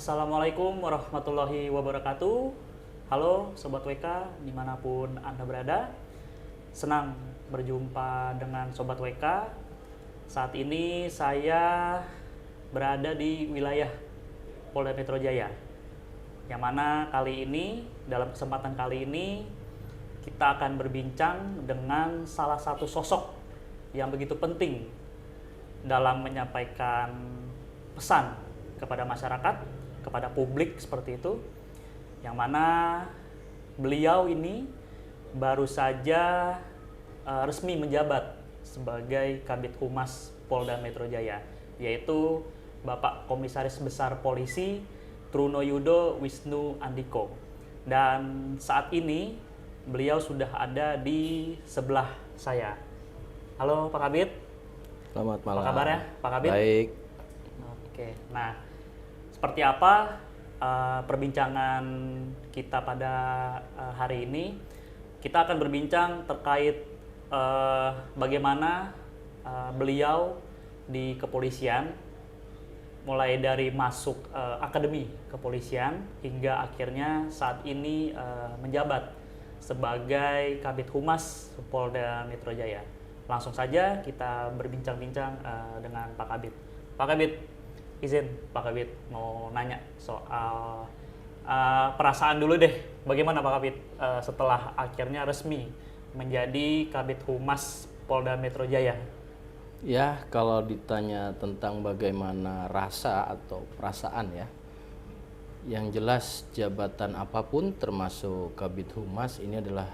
Assalamualaikum warahmatullahi wabarakatuh. Halo Sobat WK dimanapun Anda berada. Senang berjumpa dengan Sobat WK. Saat ini saya berada di wilayah Polda Metro Jaya. Yang mana dalam kesempatan kali ini kita akan berbincang dengan salah satu sosok yang begitu penting dalam menyampaikan pesan kepada masyarakat, kepada publik seperti itu, yang mana beliau ini baru saja resmi menjabat sebagai Kabid Humas Polda Metro Jaya, yaitu Bapak Komisaris Besar Polisi Trunoyudo Wisnu Andiko. Dan saat ini beliau sudah ada di sebelah saya. Halo Pak Kabid. Selamat malam. Apa kabar ya Pak Kabid? Baik. Oke, nah seperti apa perbincangan kita pada hari ini? Kita akan berbincang terkait bagaimana beliau di kepolisian, mulai dari masuk akademi kepolisian hingga akhirnya saat ini menjabat sebagai Kabid Humas Polda Metro Jaya. Langsung saja kita berbincang-bincang dengan Pak Kabid. Pak Kabid, izin Pak Kabid mau nanya soal perasaan dulu deh. Bagaimana Pak Kabid setelah akhirnya resmi menjadi Kabid Humas Polda Metro Jaya? Ya, kalau ditanya tentang bagaimana rasa atau perasaan ya, yang jelas jabatan apapun termasuk Kabid Humas ini adalah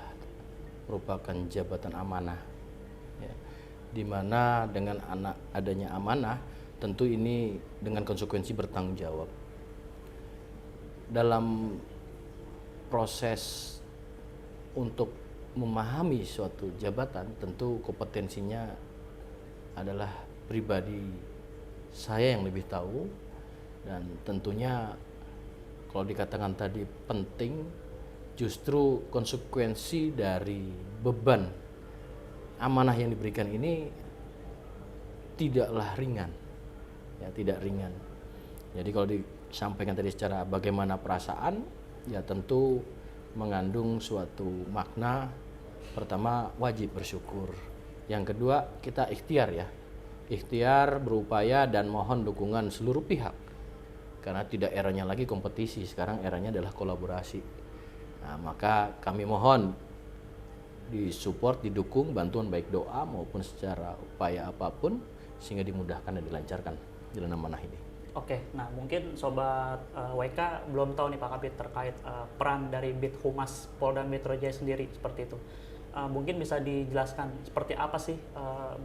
merupakan jabatan amanah. Ya, dimana dengan adanya amanah, tentu ini dengan konsekuensi bertanggung jawab. Dalam proses untuk memahami suatu jabatan, tentu kompetensinya adalah pribadi saya yang lebih tahu, dan tentunya kalau dikatakan tadi penting, justru konsekuensi dari beban amanah yang diberikan ini tidaklah ringan. Ya, tidak ringan. Jadi kalau disampaikan tadi secara bagaimana perasaan, ya tentu mengandung suatu makna. Pertama, wajib bersyukur. Yang kedua, kita ikhtiar ya. Ikhtiar, berupaya, dan mohon dukungan seluruh pihak. Karena tidak eranya lagi kompetisi, sekarang eranya adalah kolaborasi. Nah, maka kami mohon disupport, didukung, bantuan baik doa maupun secara upaya apapun, sehingga dimudahkan dan dilancarkan jalan amanah ini. Oke, nah mungkin Sobat WK belum tahu nih Pak Kabid terkait peran dari Bid Humas Polda Metro Jaya sendiri seperti itu. Mungkin bisa dijelaskan seperti apa sih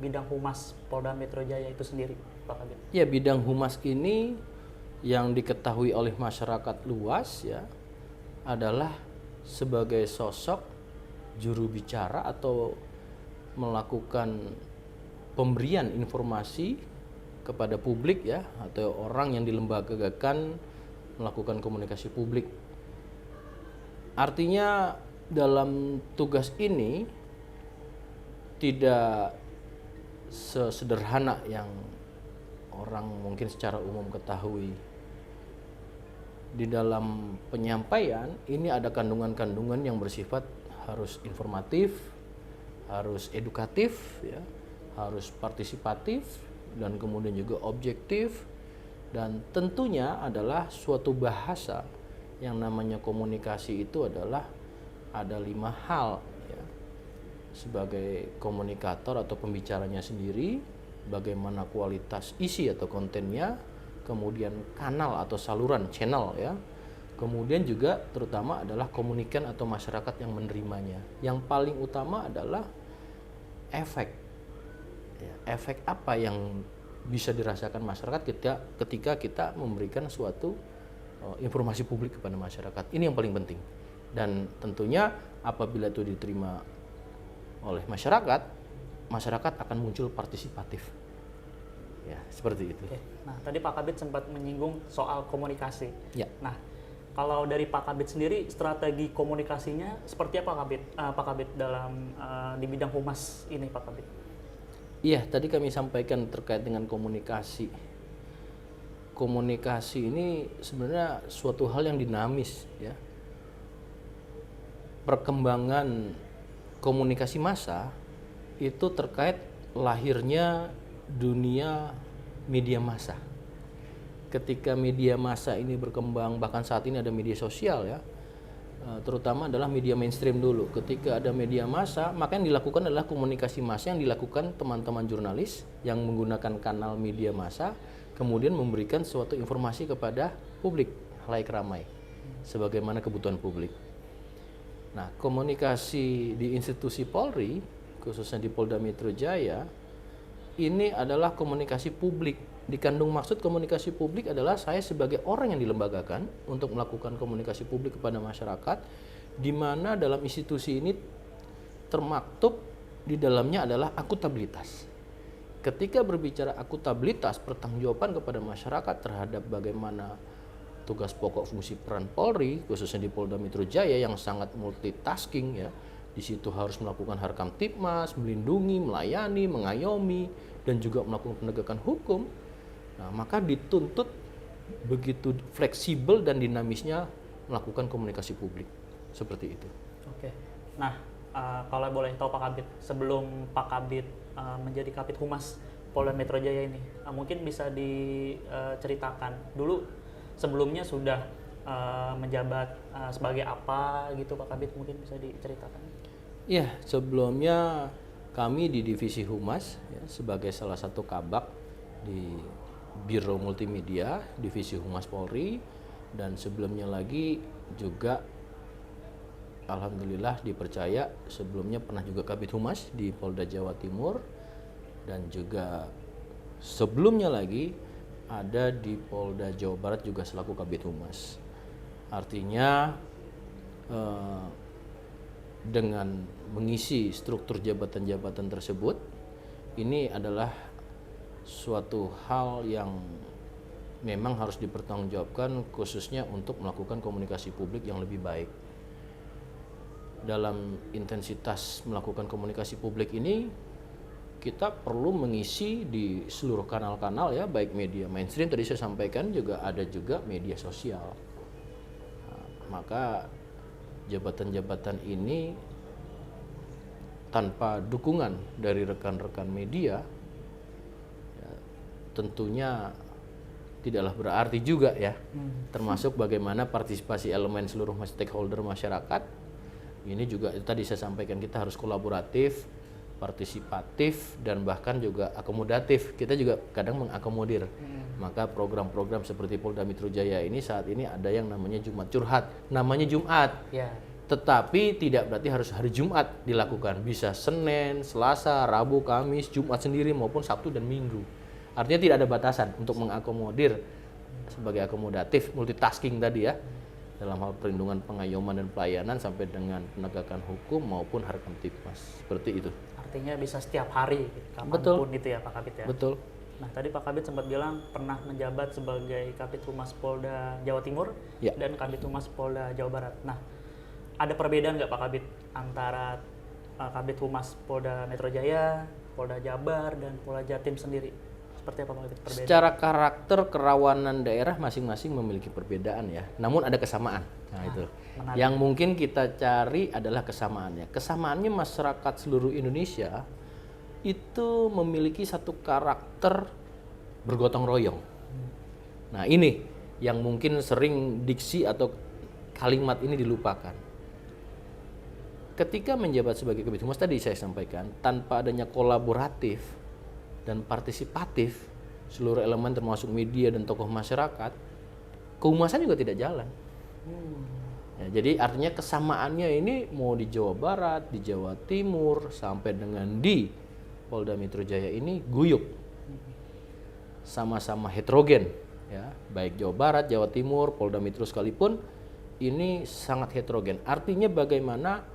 bidang Humas Polda Metro Jaya itu sendiri, Pak Kabid? Ya, bidang humas ini yang diketahui oleh masyarakat luas ya adalah sebagai sosok juru bicara atau melakukan pemberian informasi kepada publik ya, atau orang yang dilembagakan melakukan komunikasi publik. Artinya dalam tugas ini tidak sesederhana yang orang mungkin secara umum ketahui. Di dalam penyampaian ini ada kandungan-kandungan yang bersifat harus informatif, harus edukatif ya, harus partisipatif, dan kemudian juga objektif, dan tentunya adalah suatu bahasa yang namanya komunikasi itu adalah ada 5 hal ya. Sebagai komunikator atau pembicaranya sendiri, bagaimana kualitas isi atau kontennya, kemudian kanal atau saluran channel ya, kemudian juga terutama adalah komunikan atau masyarakat yang menerimanya. Yang paling utama adalah efek. Efek apa yang bisa dirasakan masyarakat ketika kita memberikan suatu informasi publik kepada masyarakat. Ini yang paling penting. Dan tentunya apabila itu diterima oleh masyarakat, masyarakat akan muncul partisipatif. Ya, seperti itu. Oke. Nah, tadi Pak Kabid sempat menyinggung soal komunikasi. Ya. Nah, kalau dari Pak Kabid sendiri, strategi komunikasinya seperti apa Pak Kabid dalam di bidang humas ini Pak Kabid? Iya, tadi kami sampaikan terkait dengan komunikasi. komunikasi ini sebenarnya suatu hal yang dinamis ya. Perkembangan komunikasi massa itu terkait lahirnya dunia media massa. Ketika media massa ini berkembang, bahkan saat ini ada media sosial ya, terutama adalah media mainstream dulu. Ketika ada media massa, maka yang dilakukan adalah komunikasi massa yang dilakukan teman-teman jurnalis yang menggunakan kanal media massa, kemudian memberikan suatu informasi kepada publik, khalayak ramai, sebagaimana kebutuhan publik. Nah, komunikasi di institusi Polri, khususnya di Polda Metro Jaya, ini adalah komunikasi publik. Dikandung maksud komunikasi publik adalah saya sebagai orang yang dilembagakan untuk melakukan komunikasi publik kepada masyarakat, di mana dalam institusi ini termaktub di dalamnya adalah akuntabilitas. Ketika berbicara akuntabilitas, pertanggungjawaban kepada masyarakat terhadap bagaimana tugas pokok fungsi peran Polri, khususnya di Polda Metro Jaya yang sangat multitasking ya. Di situ harus melakukan Harkamtibmas, melindungi, melayani, mengayomi, dan juga melakukan penegakan hukum. Nah, maka dituntut begitu fleksibel dan dinamisnya melakukan komunikasi publik seperti itu. Oke. Nah, kalau boleh tahu Pak Kabid, sebelum Pak Kabid menjadi Kabid Humas Polda Metro Jaya ini, mungkin bisa diceritakan dulu sebelumnya sudah menjabat sebagai apa gitu Pak Kabid, mungkin bisa diceritakan. Iya, sebelumnya kami di Divisi Humas ya, sebagai salah satu kabak di Biro Multimedia Divisi Humas Polri, dan sebelumnya lagi juga alhamdulillah dipercaya sebelumnya pernah juga Kabid Humas di Polda Jawa Timur, dan juga sebelumnya lagi ada di Polda Jawa Barat juga selaku Kabid Humas. Artinya dengan mengisi struktur jabatan-jabatan tersebut, ini adalah suatu hal yang memang harus dipertanggungjawabkan, khususnya untuk melakukan komunikasi publik yang lebih baik. Dalam intensitas melakukan komunikasi publik ini, kita perlu mengisi di seluruh kanal-kanal ya, baik media mainstream tadi saya sampaikan, juga ada juga media sosial. Nah, maka jabatan-jabatan ini tanpa dukungan dari rekan-rekan media tentunya tidaklah berarti juga ya, termasuk bagaimana partisipasi elemen seluruh stakeholder masyarakat. Ini juga tadi saya sampaikan, kita harus kolaboratif, partisipatif, dan bahkan juga akomodatif. Kita juga kadang mengakomodir. Maka program-program seperti Polda Metro Jaya ini saat ini ada yang namanya Jumat Curhat, namanya Jumat. Ya. Tetapi tidak berarti harus hari Jumat dilakukan, bisa Senin, Selasa, Rabu, Kamis, Jumat sendiri maupun Sabtu dan Minggu. Artinya tidak ada batasan untuk mengakomodir sebagai akomodatif, multitasking tadi ya, dalam hal perlindungan, pengayoman, dan pelayanan sampai dengan penegakan hukum maupun Harkamtibmas. Seperti itu. Artinya bisa setiap hari, Betul. kapanpun itu ya Pak Kabid ya? Betul. Nah, tadi Pak Kabid sempat bilang pernah menjabat sebagai Kabid Humas Polda Jawa Timur Ya. dan Kabid Humas Polda Jawa Barat. Nah, ada perbedaan nggak Pak Kabid antara Kabid Humas Polda Metro Jaya, Polda Jabar, dan Polda Jatim sendiri? Seperti apa Pak Kabid perbedaan? Secara karakter kerawanan daerah masing-masing memiliki perbedaan ya, namun ada kesamaan. Nah, itu. menarik. Yang mungkin kita cari adalah kesamaannya. Kesamaannya masyarakat seluruh Indonesia itu memiliki satu karakter bergotong royong. Nah, ini yang mungkin sering diksi atau kalimat ini dilupakan. Ketika menjabat sebagai Kabid Humas tadi saya sampaikan, tanpa adanya kolaboratif dan partisipatif seluruh elemen termasuk media dan tokoh masyarakat, kehumasan juga tidak jalan. Ya, jadi artinya kesamaannya ini mau di Jawa Barat, di Jawa Timur, sampai dengan di Polda Metro Jaya ini guyup, sama-sama heterogen, ya, baik Jawa Barat, Jawa Timur, Polda Metro sekalipun ini sangat heterogen. Artinya bagaimana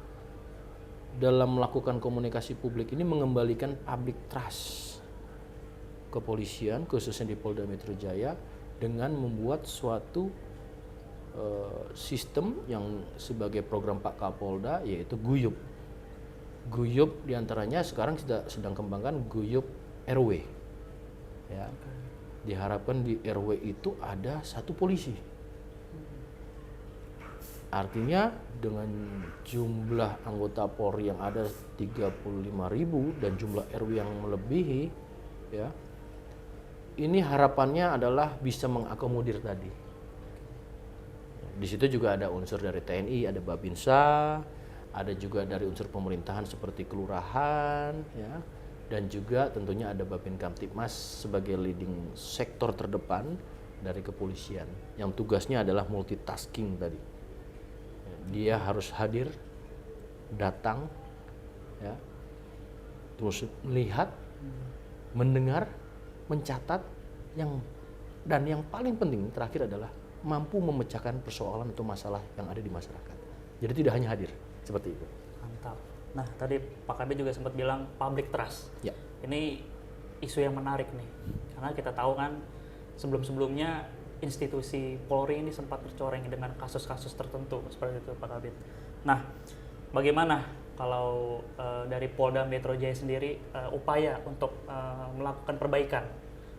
dalam melakukan komunikasi publik ini mengembalikan public trust kepolisian khususnya di Polda Metro Jaya dengan membuat suatu sistem yang sebagai program Pak Kapolda, yaitu Guyup. Guyup diantaranya sekarang kita sedang kembangkan Guyup RW, ya, diharapkan di RW itu ada 1 polisi. Artinya dengan jumlah anggota Polri yang ada 35.000 dan jumlah RW yang melebihi, ya, ini harapannya adalah bisa mengakomodir tadi. Di situ juga ada unsur dari TNI, ada Babinsa, ada juga dari unsur pemerintahan seperti kelurahan, ya, dan juga tentunya ada Babin Kamtibmas sebagai leading sektor terdepan dari kepolisian yang tugasnya adalah multitasking tadi. Dia harus hadir, datang, ya, terus melihat, mendengar, mencatat, dan yang paling penting terakhir adalah mampu memecahkan persoalan atau masalah yang ada di masyarakat. Jadi tidak hanya hadir, seperti itu. Mantap. Nah, tadi Pak Kabit juga sempat bilang public trust. Ya. Ini isu yang menarik nih, karena kita tahu kan sebelum-sebelumnya institusi Polri ini sempat tercoreng dengan kasus-kasus tertentu seperti itu Pak Kabit. Nah, bagaimana kalau dari Polda Metro Jaya sendiri upaya untuk melakukan perbaikan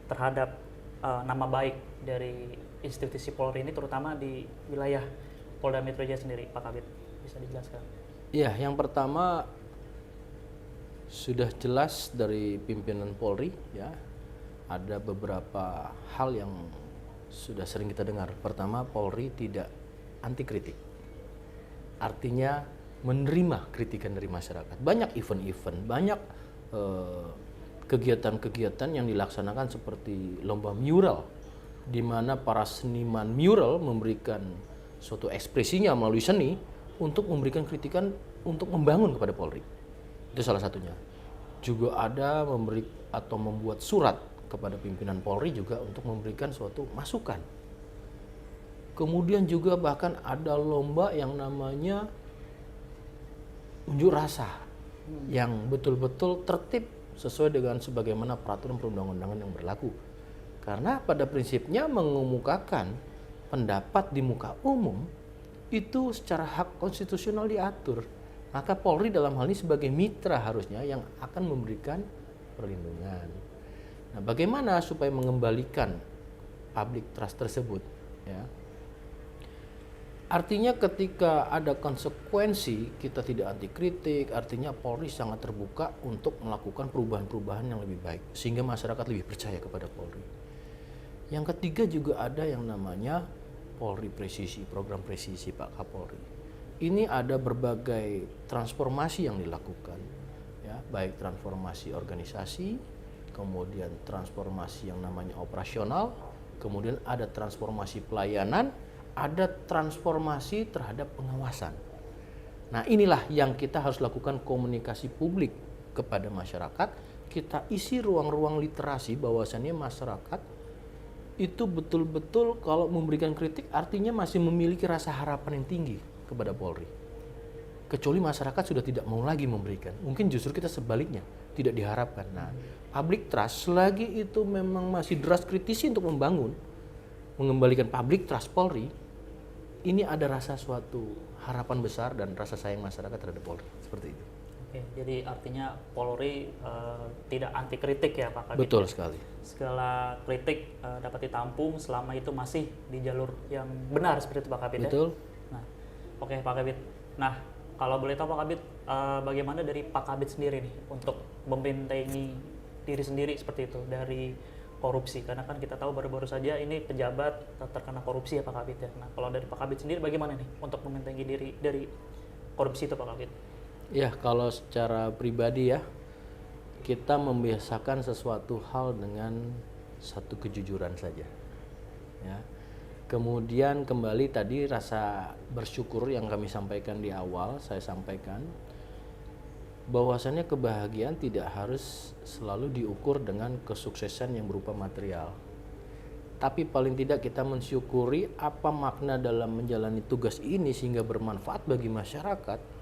terhadap nama baik dari institusi Polri ini terutama di wilayah Polda Metro Jaya sendiri, Pak Kabit, bisa dijelaskan? Ya, yang pertama sudah jelas dari pimpinan Polri, ya, ada beberapa hal yang sudah sering kita dengar. Pertama, Polri tidak anti kritik, artinya menerima kritikan dari masyarakat. Banyak event-event, banyak kegiatan-kegiatan yang dilaksanakan seperti lomba mural, di mana para seniman mural memberikan suatu ekspresinya melalui seni untuk memberikan kritikan untuk membangun kepada Polri. Itu salah satunya. Juga ada memberi atau membuat surat kepada pimpinan Polri juga untuk memberikan suatu masukan. Kemudian juga bahkan ada lomba yang namanya unjuk rasa yang betul-betul tertib sesuai dengan sebagaimana peraturan perundang-undangan yang berlaku. Karena pada prinsipnya mengemukakan pendapat di muka umum itu secara hak konstitusional diatur. Maka Polri dalam hal ini sebagai mitra harusnya yang akan memberikan perlindungan. Nah, bagaimana supaya mengembalikan public trust tersebut, ya? Artinya ketika ada konsekuensi kita tidak anti kritik, artinya Polri sangat terbuka untuk melakukan perubahan-perubahan yang lebih baik sehingga masyarakat lebih percaya kepada Polri. Yang ketiga juga ada yang namanya Polri Presisi, program Presisi Pak Kapolri. Ini ada berbagai transformasi yang dilakukan, ya, baik transformasi organisasi, kemudian transformasi yang namanya operasional, kemudian ada transformasi pelayanan, ada transformasi terhadap pengawasan. Nah, inilah yang kita harus lakukan komunikasi publik kepada masyarakat. Kita isi ruang-ruang literasi bahwasannya masyarakat itu betul-betul kalau memberikan kritik artinya masih memiliki rasa harapan yang tinggi kepada Polri. Kecuali masyarakat sudah tidak mau lagi memberikan. Mungkin justru kita sebaliknya, tidak diharapkan. Nah, public trust selagi itu memang masih deras kritisi untuk membangun, mengembalikan public trust Polri, ini ada rasa suatu harapan besar dan rasa sayang masyarakat terhadap Polri. Seperti itu. Oke, jadi artinya Polri tidak anti kritik ya Pak Kabit? Betul sekali. Segala kritik dapat ditampung selama itu masih di jalur yang benar seperti itu Pak Kabit. Betul. Ya? Nah, oke Pak Kabit. Nah, kalau boleh tahu Pak Kabit, bagaimana dari Pak Kabit sendiri nih untuk membentengi diri sendiri seperti itu dari korupsi? Karena kan kita tahu baru-baru saja ini pejabat terkena korupsi ya Pak Kabit ya. Nah, kalau dari Pak Kabit sendiri bagaimana nih untuk membentengi diri dari korupsi itu Pak Kabit? Ya, kalau secara pribadi ya, kita membiasakan sesuatu hal dengan satu kejujuran saja. Ya. Kemudian kembali tadi rasa bersyukur yang kami sampaikan di awal, saya sampaikan bahwasannya kebahagiaan tidak harus selalu diukur dengan kesuksesan yang berupa material. Tapi paling tidak kita mensyukuri apa makna dalam menjalani tugas ini sehingga bermanfaat bagi masyarakat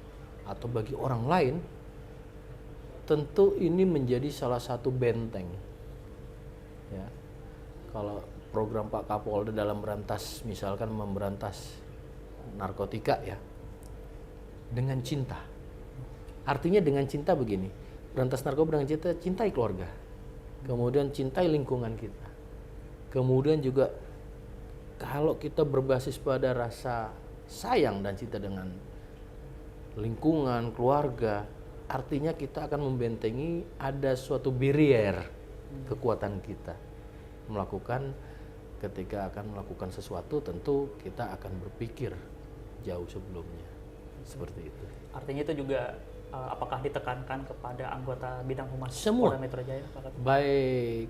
atau bagi orang lain. Tentu ini menjadi salah satu benteng. Ya. Kalau program Pak Kapolda dalam berantas, misalkan memberantas narkotika ya, dengan cinta. Artinya dengan cinta begini, berantas narkoba dengan cinta, cintai keluarga, kemudian cintai lingkungan kita. Kemudian juga kalau kita berbasis pada rasa sayang dan cinta dengan lingkungan, keluarga, artinya kita akan membentengi ada suatu barrier kekuatan kita melakukan. Ketika akan melakukan sesuatu, tentu kita akan berpikir jauh sebelumnya, seperti itu. Artinya itu juga apakah ditekankan kepada anggota bidang humas Semua. Polda Metro Jaya, Pak Kabit? Baik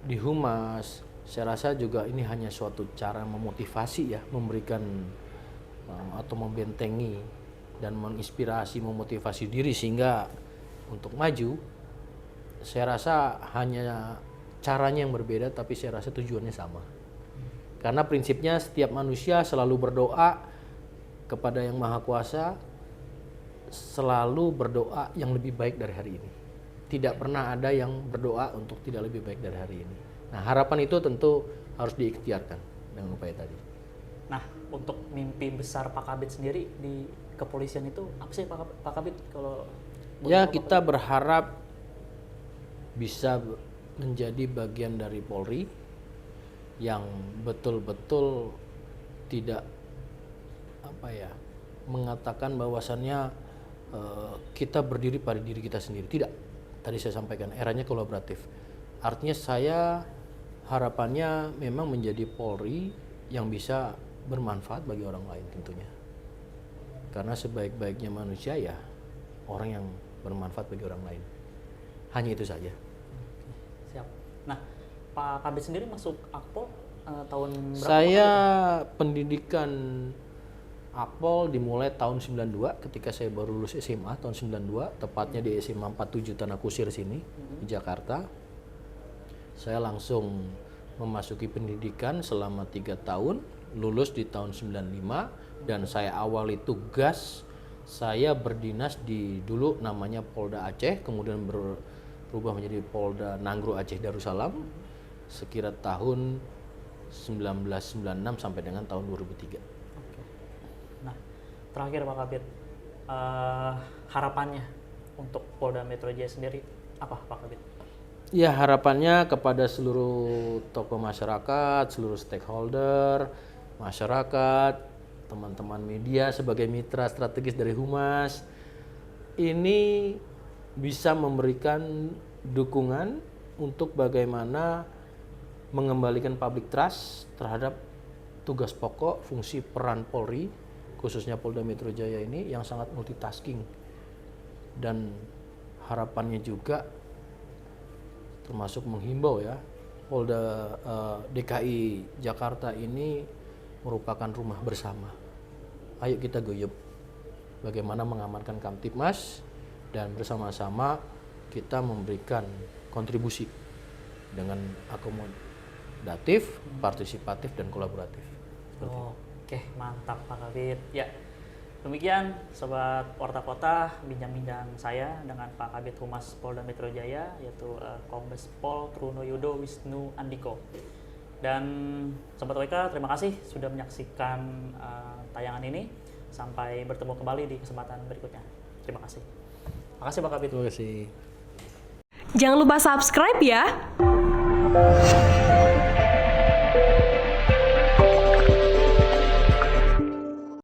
di humas, saya rasa juga ini hanya suatu cara memotivasi ya, memberikan atau membentengi dan menginspirasi, memotivasi diri sehingga untuk maju. Saya rasa hanya caranya yang berbeda, tapi saya rasa tujuannya sama. Karena prinsipnya setiap manusia selalu berdoa kepada Yang Maha Kuasa, selalu berdoa yang lebih baik dari hari ini. Tidak pernah ada yang berdoa untuk tidak lebih baik dari hari ini. Nah, harapan itu tentu harus diikhtiarkan dengan upaya tadi. Nah, untuk mimpi besar Pak Kabit sendiri di kepolisian itu apa sih Pak Kabit? Kalau Ya, kita berharap bisa menjadi bagian dari Polri yang betul-betul tidak mengatakan bahwasannya kita berdiri pada diri kita sendiri. Tidak. Tadi saya sampaikan eranya kolaboratif. Artinya saya harapannya memang menjadi Polri yang bisa bermanfaat bagi orang lain tentunya. Karena sebaik-baiknya manusia ya orang yang bermanfaat bagi orang lain. Hanya itu saja. Siap. Nah, Pak Kabit sendiri masuk Akpol tahun berapa? Saya pendidikan Akpol dimulai tahun 92 ketika saya baru lulus SMA tahun 92, tepatnya di SMA 47 Tanah Kusir sini di Jakarta. Saya langsung memasuki pendidikan selama 3 tahun, lulus di tahun 95 dan saya awali tugas saya berdinas di dulu namanya Polda Aceh, kemudian berubah menjadi Polda Nanggro Aceh Darussalam sekira tahun 1996 sampai dengan tahun 2003. Oke. Nah, terakhir Pak Kabit, harapannya untuk Polda Metro Jaya sendiri apa Pak Kabit? Ya, harapannya kepada seluruh tokoh masyarakat, seluruh stakeholder, masyarakat, teman-teman media sebagai mitra strategis dari Humas, ini bisa memberikan dukungan untuk bagaimana mengembalikan public trust terhadap tugas pokok fungsi peran Polri, khususnya Polda Metro Jaya ini yang sangat multitasking. Dan harapannya juga termasuk menghimbau ya, Polda DKI Jakarta ini merupakan rumah bersama. Ayo kita guyup bagaimana mengamankan Kamtibmas dan bersama-sama kita memberikan kontribusi dengan akomodatif, partisipatif dan kolaboratif. Oke, mantap Pak Kabit. Ya, demikian Sobat Warta Kota bincang-bincang saya dengan Pak Kabit Humas Polda Metro Jaya, yaitu Kombes Pol Truno Yudo Wisnu Andiko. Dan Sobat WK, terima kasih sudah menyaksikan tayangan ini. Sampai bertemu kembali di kesempatan berikutnya. Terima kasih. Terima kasih Pak Kabit. Terima kasih. Jangan lupa subscribe ya.